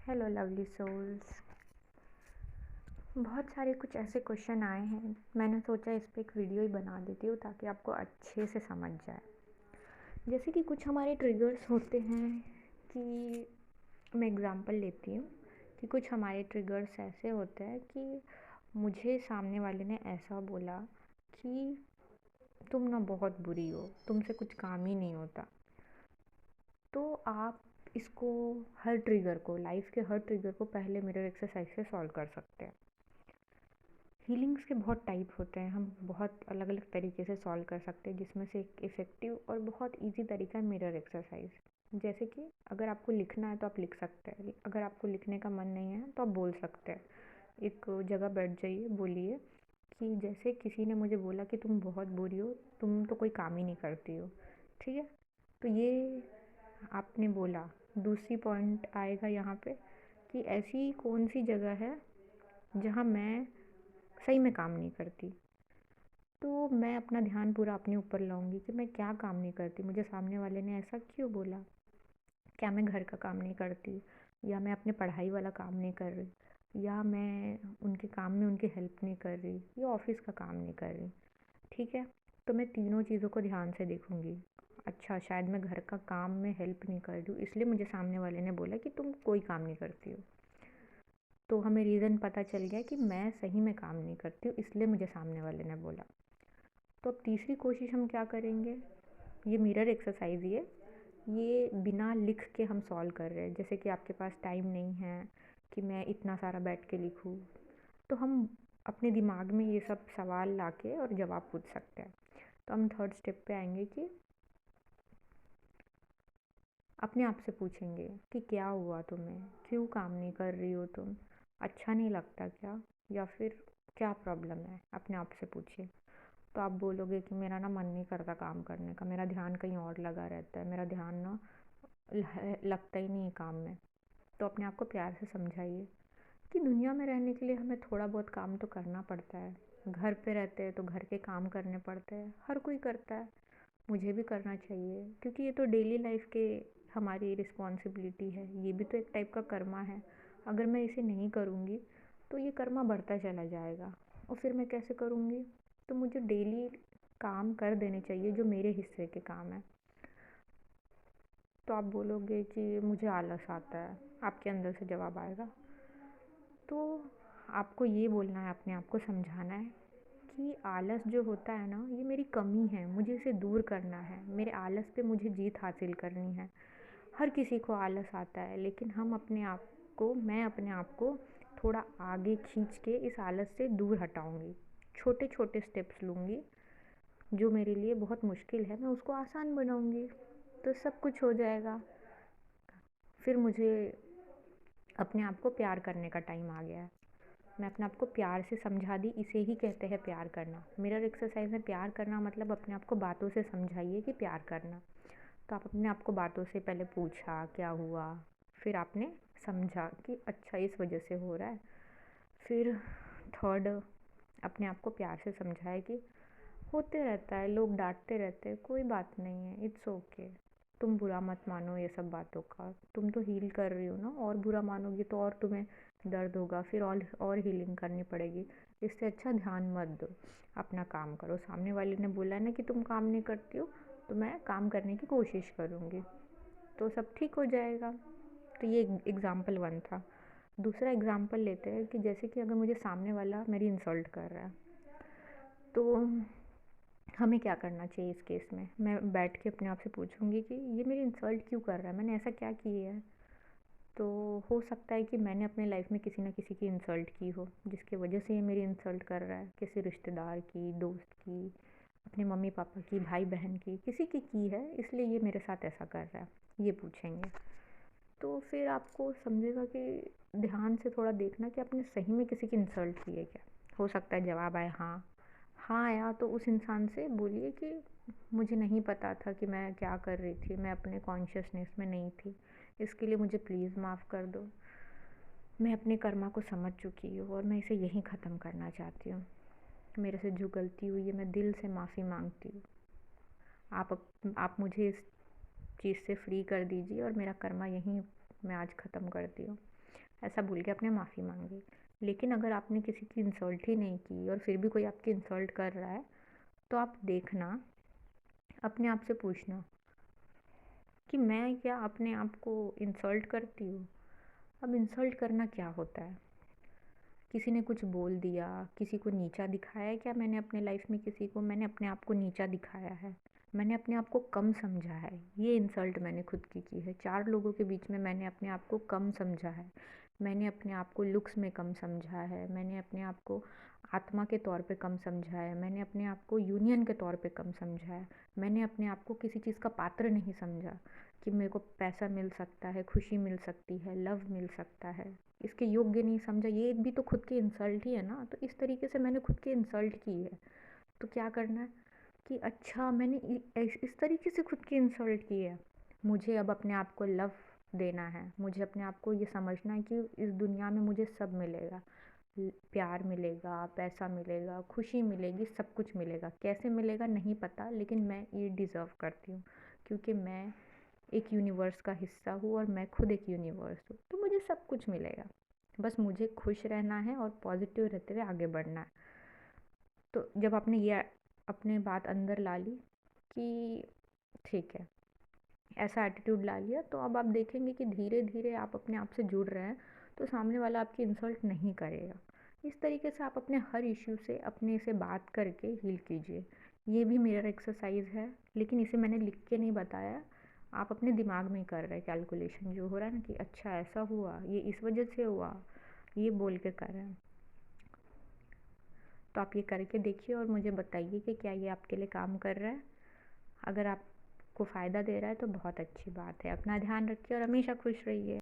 Hello lovely souls. बहुत सारे कुछ ऐसे क्वेश्चन आए हैं, मैंने सोचा इस पे एक वीडियो ही बना देती हूँ ताकि आपको अच्छे से समझ जाए। जैसे कि कुछ हमारे ट्रिगर्स होते हैं कि मैं एग्ज़ाम्पल लेती हूँ कि कुछ हमारे ट्रिगर्स ऐसे होते हैं कि मुझे सामने वाले ने ऐसा बोला कि तुम ना बहुत बुरी हो, तुमसे कुछ काम ही नहीं होता। तो आप इसको हर ट्रिगर को, लाइफ के हर ट्रिगर को पहले मिरर एक्सरसाइज से सॉल्व कर सकते हैं। हीलिंग्स के बहुत टाइप होते हैं, हम बहुत अलग अलग तरीके से सॉल्व कर सकते हैं, जिसमें से एक इफ़ेक्टिव और बहुत इजी तरीका है मिरर एक्सरसाइज। जैसे कि अगर आपको लिखना है तो आप लिख सकते हैं, अगर आपको लिखने का मन नहीं है तो आप बोल सकते हैं। एक जगह बैठ जाइए, बोलिए कि जैसे किसी ने मुझे बोला कि तुम बहुत बुरी हो, तुम तो कोई काम ही नहीं करती हो। ठीक है, तो ये आपने बोला। दूसरी पॉइंट आएगा यहाँ पे कि ऐसी कौन सी जगह है जहाँ मैं सही में काम नहीं करती। तो मैं अपना ध्यान पूरा अपने ऊपर लाऊंगी कि मैं क्या काम नहीं करती, मुझे सामने वाले ने ऐसा क्यों बोला। क्या मैं घर का काम नहीं करती, या मैं अपने पढ़ाई वाला काम नहीं कर रही, या मैं उनके काम में उनकी हेल्प नहीं कर रही, या ऑफिस का काम नहीं कर रही। ठीक है, तो मैं तीनों चीज़ों को ध्यान से देखूंगी। अच्छा, शायद मैं घर का काम में हेल्प नहीं कर रही हूँ, इसलिए मुझे सामने वाले ने बोला कि तुम कोई काम नहीं करती हो। तो हमें रीज़न पता चल गया कि मैं सही में काम नहीं करती हूँ, इसलिए मुझे सामने वाले ने बोला। तो अब तीसरी कोशिश हम क्या करेंगे, ये मिरर एक्सरसाइज ये बिना लिख के हम सॉल्व कर रहे हैं। जैसे कि आपके पास टाइम नहीं है कि मैं इतना सारा बैठ के लिखूँ, तो हम अपने दिमाग में ये सब सवाल लाके और जवाब पूछ सकते हैं। तो हम थर्ड स्टेप पे आएंगे कि अपने आप से पूछेंगे कि क्या हुआ तुम्हें, क्यों काम नहीं कर रही हो तुम, अच्छा नहीं लगता क्या, या फिर क्या प्रॉब्लम है, अपने आप से पूछिए। तो आप बोलोगे कि मेरा ना मन नहीं करता काम करने का, मेरा ध्यान कहीं और लगा रहता है, मेरा ध्यान ना लगता ही नहीं है काम में। तो अपने आप को प्यार से समझाइए कि दुनिया में रहने के लिए हमें थोड़ा बहुत काम तो करना पड़ता है। घर पे रहते हैं तो घर के काम करने पड़ते हैं, हर कोई करता है, मुझे भी करना चाहिए, क्योंकि ये तो डेली लाइफ के हमारी रिस्पॉन्सिबिलिटी है। ये भी तो एक टाइप का कर्मा है। अगर मैं इसे नहीं करूँगी तो ये कर्मा बढ़ता चला जाएगा, और फिर मैं कैसे करूँगी। तो मुझे डेली काम कर देने चाहिए जो मेरे हिस्से के काम है। तो आप बोलोगे कि मुझे आलस आता है, आपके अंदर से जवाब आएगा। तो आपको ये बोलना है, अपने आप को समझाना है कि आलस जो होता है ना, ये मेरी कमी है, मुझे इसे दूर करना है, मेरे आलस पे मुझे जीत हासिल करनी है। हर किसी को आलस आता है, लेकिन मैं अपने आप को थोड़ा आगे खींच के इस आलस से दूर हटाऊंगी। छोटे छोटे स्टेप्स लूँगी, जो मेरे लिए बहुत मुश्किल है मैं उसको आसान बनाऊंगी, तो सब कुछ हो जाएगा। फिर मुझे अपने आप को प्यार करने का टाइम आ गया है। मैं अपने आप को प्यार से समझा दी, इसे ही कहते हैं प्यार करना। मिरर एक्सरसाइज में प्यार करना मतलब अपने आप को बातों से समझाइए कि प्यार करना। तो आप अपने आप को बातों से पहले पूछा क्या हुआ, फिर आपने समझा कि अच्छा इस वजह से हो रहा है। फिर थर्ड, अपने आप को प्यार से समझाए कि होते रहता है, लोग डांटते रहते हैं, कोई बात नहीं है, इट्स ओके। तुम बुरा मत मानो ये सब बातों का, तुम तो हील कर रही हो ना, और बुरा मानोगी तो और तुम्हें दर्द होगा, फिर और हीलिंग करनी पड़ेगी। इससे अच्छा ध्यान मत दो, अपना काम करो। सामने वाले ने बोला है ना कि तुम काम नहीं करती हो, तो मैं काम करने की कोशिश करूँगी, तो सब ठीक हो जाएगा। तो ये एग्ज़ाम्पल वन था। दूसरा एग्ज़ाम्पल लेते हैं कि जैसे कि अगर मुझे सामने वाला मेरी इंसल्ट कर रहा है, तो हमें क्या करना चाहिए इस केस में। मैं बैठ के अपने आप से पूछूंगी कि ये मेरी इंसल्ट क्यों कर रहा है, मैंने ऐसा क्या किया है। तो हो सकता है कि मैंने अपने लाइफ में किसी ना किसी की इंसल्ट की हो, जिसकी वजह से ये मेरी इंसल्ट कर रहा है। किसी रिश्तेदार की, दोस्त की, अपने मम्मी पापा की, भाई बहन की, किसी की है, इसलिए ये मेरे साथ ऐसा कर रहा है। ये पूछेंगे तो फिर आपको समझेगा कि ध्यान से थोड़ा देखना कि आपने सही में किसी की इंसल्ट की है क्या। हो सकता है जवाब आए हाँ। हाँ आया तो उस इंसान से बोलिए कि मुझे नहीं पता था कि मैं क्या कर रही थी, मैं अपने कॉन्शियसनेस में नहीं थी, इसके लिए मुझे प्लीज़ माफ़ कर दो। मैं अपने कर्मा को समझ चुकी हूँ और मैं इसे यहीं ख़त्म करना चाहती हूँ। मेरे से जो गलती हुई है मैं दिल से माफ़ी मांगती हूँ। आप मुझे इस चीज़ से फ्री कर दीजिए और मेरा कर्मा यहीं मैं आज ख़त्म करती हूँ। ऐसा बोल के आपने माफ़ी मांगी। लेकिन अगर आपने किसी की इंसल्ट ही नहीं की और फिर भी कोई आपकी इंसल्ट कर रहा है, तो आप देखना, अपने आप से पूछना कि मैं क्या अपने आप को इंसल्ट करती हूँ? अब इंसल्ट करना क्या होता है? किसी ने कुछ बोल दिया, किसी को नीचा दिखाया है क्या मैंने अपने लाइफ में? किसी को मैंने अपने आप को नीचा दिखाया है? मैंने अपने आप को कम समझा है? ये इंसल्ट मैंने खुद की है। 4 लोगों के बीच में मैंने अपने आप को कम समझा है। मैंने अपने आप को लुक्स में कम समझा है। मैंने अपने आप को आत्मा के तौर पे कम समझा है। मैंने अपने आप को यूनियन के तौर पे कम समझा है। मैंने अपने आप को किसी चीज़ का पात्र नहीं समझा कि मेरे को पैसा मिल सकता है, खुशी मिल सकती है, लव मिल सकता है, इसके योग्य नहीं समझा। ये भी तो खुद की इंसल्ट ही है ना। तो इस तरीके से मैंने खुद की इंसल्ट की है। तो क्या करना है कि अच्छा मैंने इस तरीके से खुद की इंसल्ट की है, मुझे अब अपने आप को लव देना है। मुझे अपने आप को ये समझना है कि इस दुनिया में मुझे सब मिलेगा, प्यार मिलेगा, पैसा मिलेगा, खुशी मिलेगी, सब कुछ मिलेगा। कैसे मिलेगा नहीं पता, लेकिन मैं ये डिज़र्व करती हूँ क्योंकि मैं एक यूनिवर्स का हिस्सा हूँ और मैं खुद एक यूनिवर्स हूँ। तो मुझे सब कुछ मिलेगा, बस मुझे खुश रहना है और पॉजिटिव रहते हुए आगे बढ़ना है। तो जब आपने ये अपने बात अंदर ला ली कि ठीक है, ऐसा एटीट्यूड ला लिया, तो अब आप देखेंगे कि धीरे धीरे आप अपने आप से जुड़ रहे हैं, तो सामने वाला आपकी इंसल्ट नहीं करेगा। इस तरीके से आप अपने हर इश्यू से अपने से बात करके हील कीजिए। ये भी मिरर एक्सरसाइज है, लेकिन इसे मैंने लिख के नहीं बताया। आप अपने दिमाग में कर रहे हैं कैलकुलेशन, जो हो रहा है ना कि अच्छा ऐसा हुआ, ये इस वजह से हुआ, ये बोल के कर रहे हैं। तो आप ये करके देखिए और मुझे बताइए कि क्या ये आपके लिए काम कर रहा है। अगर आपको फ़ायदा दे रहा है तो बहुत अच्छी बात है। अपना ध्यान रखिए और हमेशा खुश रहिए।